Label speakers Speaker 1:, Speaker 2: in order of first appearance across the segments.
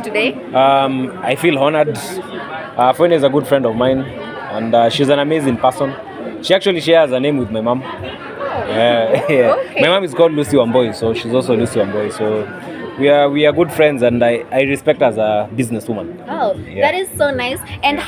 Speaker 1: Today?
Speaker 2: I feel honored. Foyna is a good friend of mine, and she's an amazing person. She actually shares a name with my mom. Yeah.
Speaker 1: Okay.
Speaker 2: My mom is called Lucy Wamboy, so she's also Lucy Wamboy. So we are good friends, and I respect her as a businesswoman.
Speaker 1: Oh,
Speaker 2: Yeah.
Speaker 1: that is so nice. And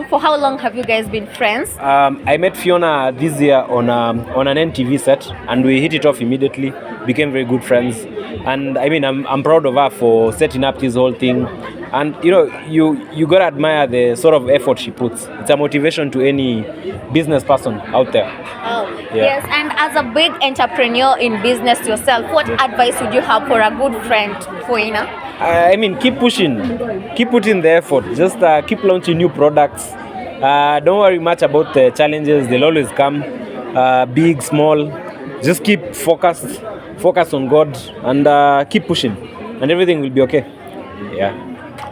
Speaker 1: for how long have you guys been friends?
Speaker 2: I met Fiona this year on an NTV set, and we hit it off immediately. Became very good friends, and I mean I'm proud of her for setting up this whole thing. And you gotta admire the sort of effort she puts. It's a motivation to any business person out there.
Speaker 1: Oh,
Speaker 2: Yeah.
Speaker 1: yes. And as a big entrepreneur in business yourself, what advice would you have for a good friend, Foyna?
Speaker 2: I mean, keep pushing, keep putting the effort. Just keep launching new products. Don't worry much about the challenges; they'll always come, big, small. Just keep focus on God, and keep pushing, and everything will be okay. Yeah.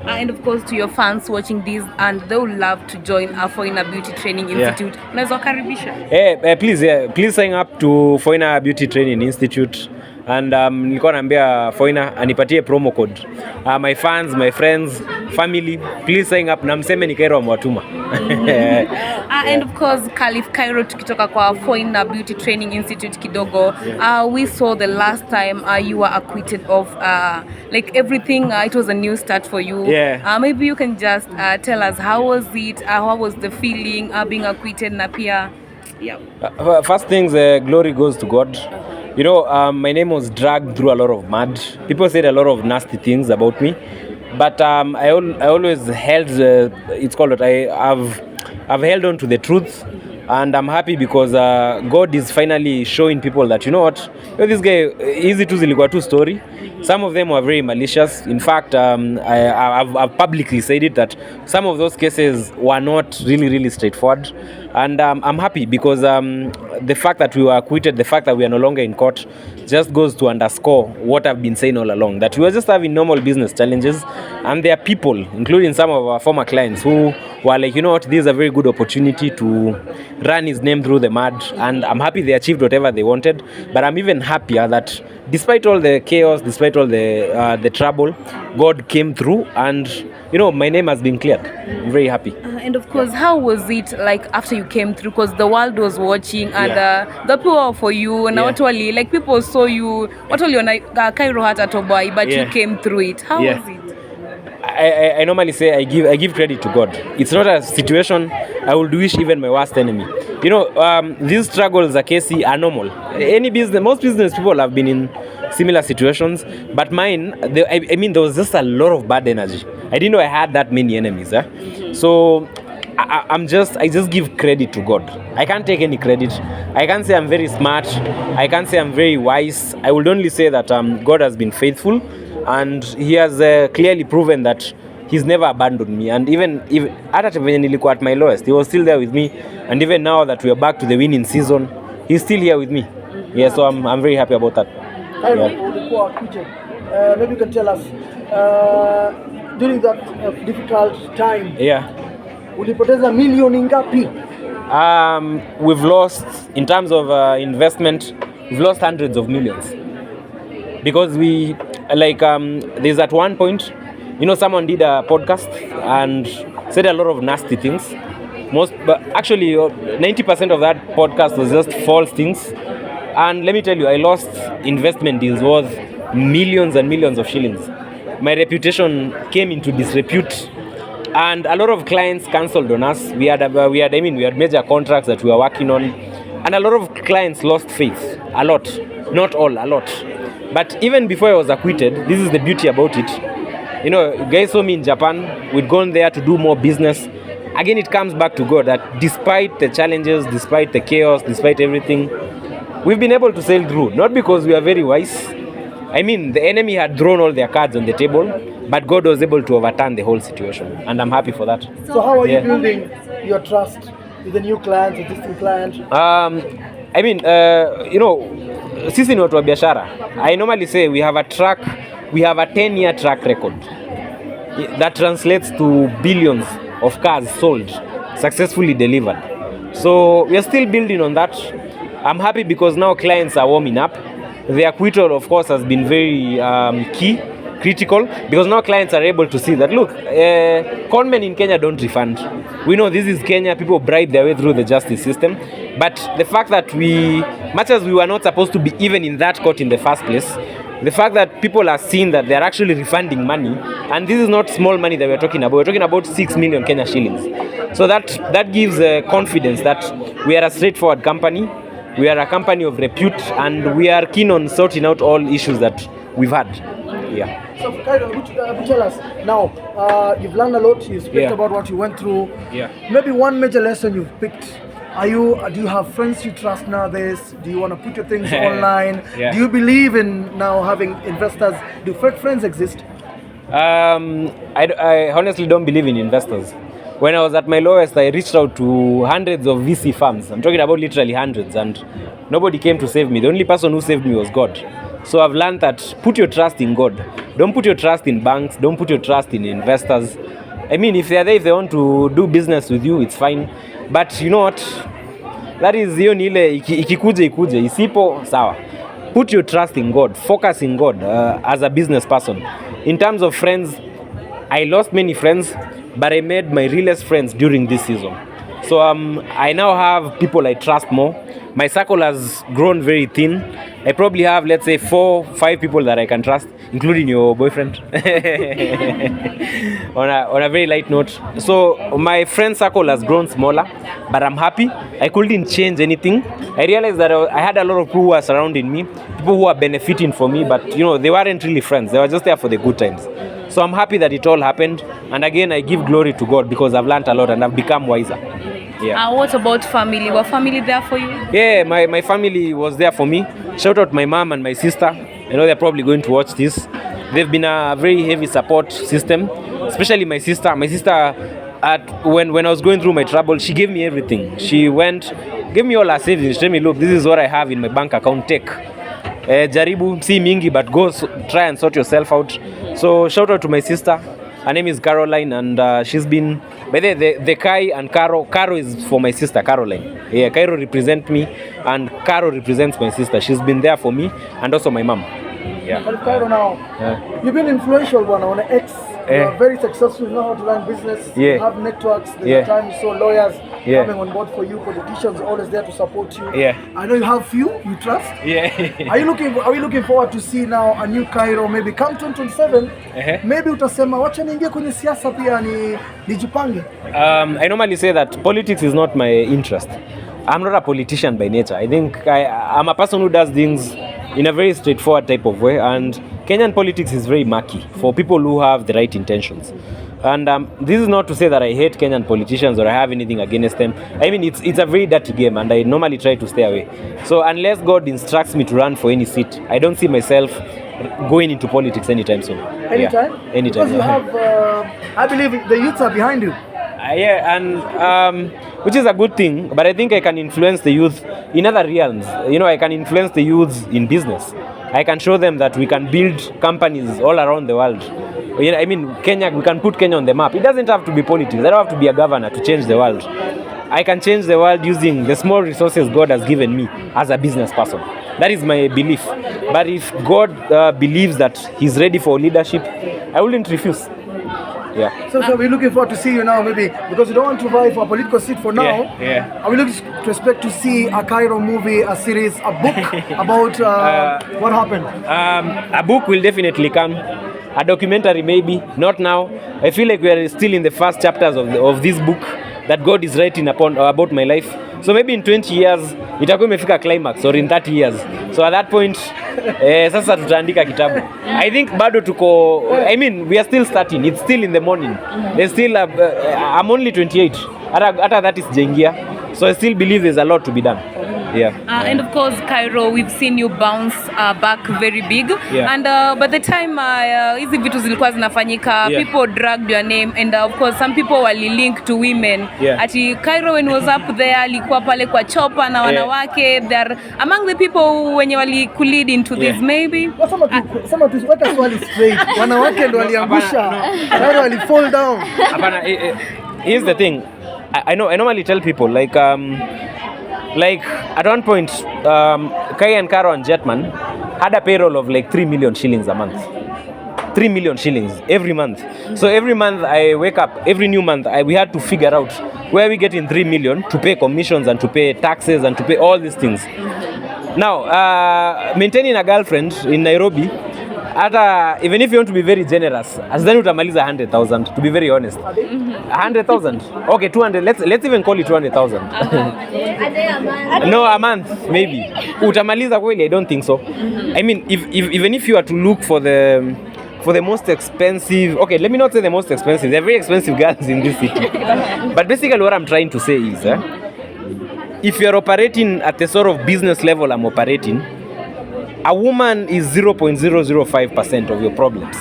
Speaker 3: And of course to your fans watching this and they would love to join Foyna Beauty Training Institute. Unaweza wakaribisha.
Speaker 2: Please sign up to Foyna Beauty Training Institute, and nilikuwa naambia Foyna anipatie promo code. My fans, my friends, family, please sign up na mseme ni Kairo amewatuma.
Speaker 3: And of course Khalif, Kairo, tukitoka kwa Foyna Beauty Training Institute kidogo, we saw the last time you were acquitted of like everything. It was a new start for you.
Speaker 2: Yeah.
Speaker 3: Maybe you can just tell us how was it, how was the feeling being acquitted na pia. Yeah.
Speaker 2: First things, glory goes to God. My name was dragged through a lot of mud. People said a lot of nasty things about me, but I always held. It's called. I've held on to the truth, and I'm happy because God is finally showing people that this guy hizi tu zilikuwa tu story. Some of them were very malicious. In fact, I've publicly said it that some of those cases were not really straightforward, and I'm happy because the fact that we were acquitted, the fact that we are no longer in court, just goes to underscore what I've been saying all along, that we were just having normal business challenges, and there are people, including some of our former clients, who were like, this is a very good opportunity to run his name through the mud, and I'm happy they achieved whatever they wanted. But I'm even happier that despite all the chaos, despite all the trouble, God came through, and my name has been cleared. I'm very happy.
Speaker 3: And of course, how was it like after you came through? Because the world was watching, and the people were for you, and actually, like, people saw you. What all you Kairo hata tobai, but you came through it. How was it?
Speaker 2: I normally say I give credit to God. It's not a situation I would wish even my worst enemy. These struggles, Casey, are normal. Most business people have been in similar situations, but mine, there was just a lot of bad energy. I didn't know I had that many enemies. So I just give credit to God. I can't take any credit. I can't say I'm very smart. I can't say I'm very wise. I would only say that God has been faithful, and He has clearly proven that He's never abandoned me. And even at when nilikuwa at my lowest, He was still there with me. And even now that we are back to the winning season, He's still here with me. Yeah, so I'm very happy about that.
Speaker 4: Ulikuwa acquitted. Maybe you can tell us during that difficult time.
Speaker 2: Yeah.
Speaker 4: Ulipoteza milioni ngapi?
Speaker 2: We've lost, in terms of investment, we've lost hundreds of millions. Because there's at one point, someone did a podcast and said a lot of nasty things. But actually, 90% of that podcast was just false things. And let me tell you, I lost investment deals worth millions and millions of shillings. My reputation came into disrepute, and a lot of clients cancelled on us. We had major contracts that we were working on, and a lot of clients lost faith. A lot, not all, a lot. But even before I was acquitted, this is the beauty about it. You guys saw me in Japan. We'd gone there to do more business. Again, it comes back to God that despite the challenges, despite the chaos, despite everything, we've been able to sail through. Not because we are very wise. I mean, the enemy had thrown all their cards on the table, but God was able to overturn the whole situation, and I'm happy for that.
Speaker 4: So how are you building your trust with the new clients, existing clients?
Speaker 2: Sisi ni watu wa biashara. I normally say we have a 10-year track record that translates to billions of cars sold, successfully delivered. So we are still building on that. I'm happy because now clients are warming up. The acquittal, of course, has been very key. critical because now clients are able to see that, look, conmen in Kenya don't refund. We know this is Kenya, people bribe their way through the justice system. But the fact that much as we were not supposed to be even in that court in the first place, the fact that people are seeing that they're actually refunding money, and this is not small money that we're talking about 6 million Kenya shillings. So that gives confidence that we are a straightforward company, we are a company of repute, and we are keen on sorting out all issues that we've had. Yeah.
Speaker 4: So, Kairo, tell us now. You've learned a lot. You speak about what you went through.
Speaker 2: Yeah.
Speaker 4: Maybe one major lesson you've picked. Do you have friends you trust nowadays? Do you want to put your things online?
Speaker 2: Yeah.
Speaker 4: Do you believe in now having investors? Do fake friends exist?
Speaker 2: I honestly don't believe in investors. When I was at my lowest, I reached out to hundreds of VC firms. I'm talking about literally hundreds, and nobody came to save me. The only person who saved me was God. So I've learned that put your trust in God. Don't put your trust in banks. Don't put your trust in investors. I mean, if they're there, if they want to do business with you, it's fine. But you know what? That is hiyo ni ile ikikuje ikuje, isipo sawa. Put your trust in God. Focus in God as a business person. In terms of friends, I lost many friends, but I made my realest friends during this season. So I now have people I trust more. My circle has grown very thin. I probably have, let's say, 4-5 people that I can trust, including your boyfriend. on a very light note. So my friend circle has grown smaller, but I'm happy. I couldn't change anything. I realized that I had a lot of people who were surrounding me, people who are benefiting from me, but they weren't really friends. They were just there for the good times. So I'm happy that it all happened. And again, I give glory to God because I've learned a lot and I've become wiser. Yeah.
Speaker 3: What about family? Were family there for you?
Speaker 2: Yeah, my family was there for me. Shout out my mom and my sister. I know they're probably going to watch this. They've been a very heavy support system, especially my sister. My sister, when I was going through my trouble, she gave me everything. She gave me all her savings. She told me, look, this is what I have in my bank account. Take. Jaribu, si mingi, but go try and sort yourself out. So shout out to my sister. Her name is Caroline, and she's been, by the Kai and Caro is for my sister, Caroline. Yeah, Kairo represents me, and Caro represents my sister. She's been there for me, and also my mom. Yeah.
Speaker 4: But Kairo, now, you've been influential on X. You are very successful, you know how to run business. You have networks. There's a time you saw lawyers coming on board for you, politicians always there to support you.
Speaker 2: Yeah.
Speaker 4: I know you have few you trust.
Speaker 2: Yeah.
Speaker 4: Are we looking forward to see now a new Kairo, maybe come 2027? Maybe utasema wacha niingie kwenye siasa pia nijipange.
Speaker 2: I normally say that politics is not my interest. I'm not a politician by nature. I think I'm a person who does things in a very straightforward type of way, and Kenyan politics is very murky for people who have the right intentions. And this is not to say that I hate Kenyan politicians or I have anything against them. I mean, it's a very dirty game, and I normally try to stay away. So unless God instructs me to run for any seat, I don't see myself going into politics anytime soon.
Speaker 4: Anytime?
Speaker 2: Yeah, anytime.
Speaker 4: Because you have, I believe the youths are behind you.
Speaker 2: Yeah, and which is a good thing, but I think I can influence the youth in other realms. I can influence the youths in business. I can show them that we can build companies all around the world. I mean, Kenya, we can put Kenya on the map. It doesn't have to be politics. I don't have to be a governor to change the world. I can change the world using the small resources God has given me as a business person. That is my belief. But if God believes that He's ready for leadership, I wouldn't refuse. Yeah.
Speaker 4: So we're looking forward to see you now, maybe because you don't want to vie for a political seat for now.
Speaker 2: Yeah.
Speaker 4: Are we looking to expect to see a Kairo movie, a series, a book about what happened?
Speaker 2: A book will definitely come. A documentary maybe, not now. I feel like we are still in the first chapters of this book that God is writing about my life. So maybe in 20 years itakuwa imefika climax, or in 30 years. So at that point sasa tutaandika kitabu. I think bado we are still starting. It's still in the morning. There's still I'm only 28. Hata that is jengia. So I still believe there's a lot to be done. Yeah.
Speaker 3: And of course, Kairo, we've seen you bounce back very big.
Speaker 2: Yeah.
Speaker 3: And by the time hizi vitu zilikuwa zinafanyika, people dragged your name, and of course some people were linked to women. Ati Kairo when was up there alikuwa pale kwa chopa na wanawake. They're among the people wenye wali into this maybe.
Speaker 4: Sema tuweka swali straight. Wanawake ndo waliangusha. Kairo ali fall down.
Speaker 2: Here's the thing. I normally tell people like at one point, Kai and Caro and Jetman had a payroll of like 3 million shillings a month. 3 million shillings every month. So every month I wake up, every new month we had to figure out where we get in 3 million to pay commissions and to pay taxes and to pay all these things. Now, maintaining a girlfriend in Nairobi, even if you want to be very generous, as then utamaliza 100,000, to be very honest. 100,000? Okay, 200. Let's even call it 200,000. No, a month maybe. Utamaliza kweli? I don't think so. I mean, even if you are to look for the most expensive, okay, let me not say the most expensive. They're very expensive girls in this city. But basically what I'm trying to say is, if you're operating at the sort of business level I'm operating, a woman is 0.005% of your problems.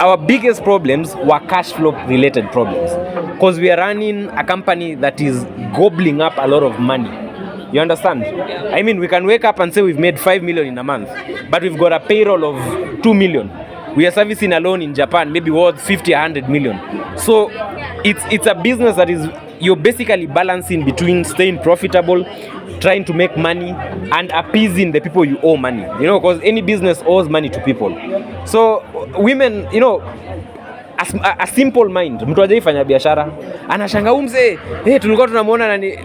Speaker 2: Our biggest problems were cash flow related problems, because we are running a company that is gobbling up a lot of money. You understand? I mean, we can wake up and say we've made 5 million in a month, but we've got a payroll of 2 million. We are servicing alone in Japan maybe worth 50, 100 million. So it's a business that is, you're basically balancing between staying profitable, trying to make money, and appeasing the people you owe money. You know, because any business owes money to people. So women, you know, a simple mind, mtu hajaifanya biashara anashanga umse, tulikuwa tunamuona nani,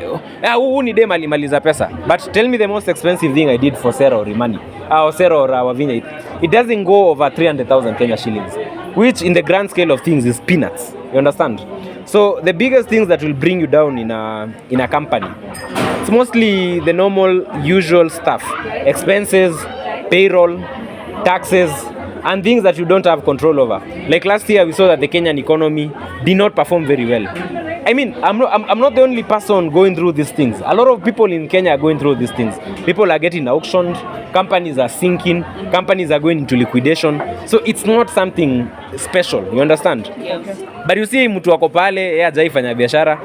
Speaker 2: huu ni dem alimaliza pesa. But tell me the most expensive thing I did for Sarah or Imani, or Sarah or Wavinya, it doesn't go over 300,000 Kenya shillings, which in the grand scale of things is peanuts. You understand? So the biggest things that will bring you down in a company, it's mostly the normal usual stuff: expenses, payroll, taxes, and things that you don't have control over. Like last year, we saw that the Kenyan economy did not perform very well. I mean, I'm not the only person going through these things. A lot of people in Kenya are going through these things. People are getting auctioned, companies are sinking, companies are going into liquidation. So it's not something special, you understand?
Speaker 3: Yes.
Speaker 2: But you see mtu wako pale, yeye hajaifanya biashara.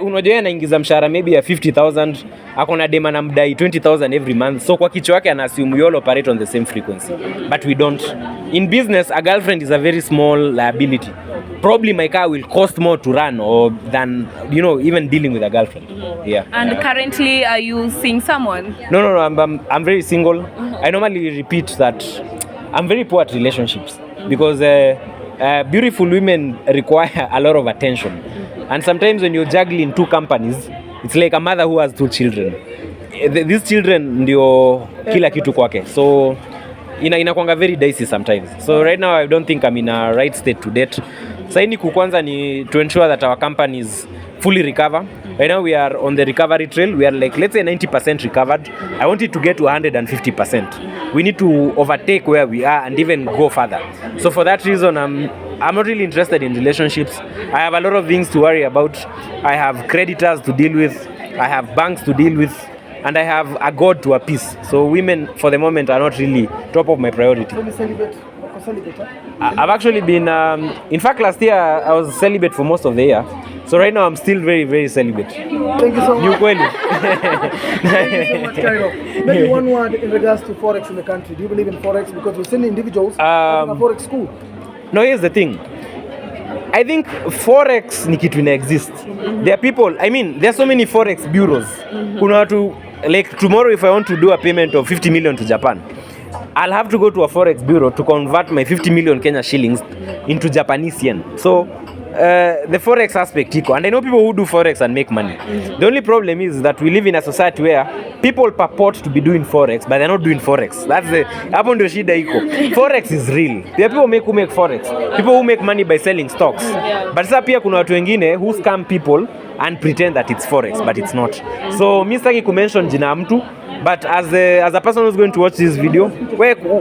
Speaker 2: Unajua yeye anaingiza mshahara maybe ya 50,000, akona dema na mdai 20,000 every month. So kwa kichwa yake ana assume you all operate on the same frequency. But we don't. In business, a girlfriend is a very small liability. Probably my car will cost more to run or than, you know, even dealing with a girlfriend. Yeah.
Speaker 3: And currently, are you seeing someone?
Speaker 2: No, I'm very single. I normally repeat that I'm very poor at relationships because beautiful women require a lot of attention. And sometimes when you're juggling 2 companies, it's like a mother who has 2 children. These children ndio kila kitu kwake. So inakuanga very dicey sometimes. So right now I don't think I'm in a right state to date. Saini kukwanza ni to ensure that our companies fully recover. Right now we are on the recovery trail. We are like, let's say 90% recovered. I want it to get to 150%. We need to overtake where we are and even go further. So for that reason, I'm not really interested in relationships. I have a lot of things to worry about. I have creditors to deal with. I have banks to deal with. And I have a God to appease. So women, for the moment, are not really top of my priority. I've actually been, in fact, last year I was celibate for most of the year. So right now I'm still very, very celibate.
Speaker 4: Thank you so much.
Speaker 2: Thank you
Speaker 4: so much, Kairo. Maybe one word in regards to Forex in the country. Do you believe in Forex? Because we've seen individuals in a Forex school.
Speaker 2: No, here's the thing. I think Forex ni kitu ina exist. There are people, I mean, there are so many Forex bureaus. Kuna watu, like tomorrow if I want to do a payment of 50 million to Japan, I'll have to go to a Forex bureau to convert my 50 million Kenya shillings into Japanese yen. So the Forex aspect iko. And I know people who do Forex and make money. The only problem is that we live in a society where people purport to be doing Forex, but they're not doing Forex. That's the hapo ndio shida iko. Forex is real. There are people who make Forex. People who make money by selling stocks. But sasa pia kuna watu wengine who scam people and pretend that it's Forex, but it's not. So mimi sitaki kumention jina mtu. But as a person who's going to watch this video,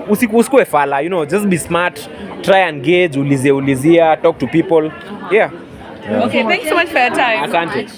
Speaker 2: usikue fala, you know, just be smart, try and gauge, ulizia, talk to people. Yeah.
Speaker 3: Okay, thanks so much for your time.
Speaker 2: Asante.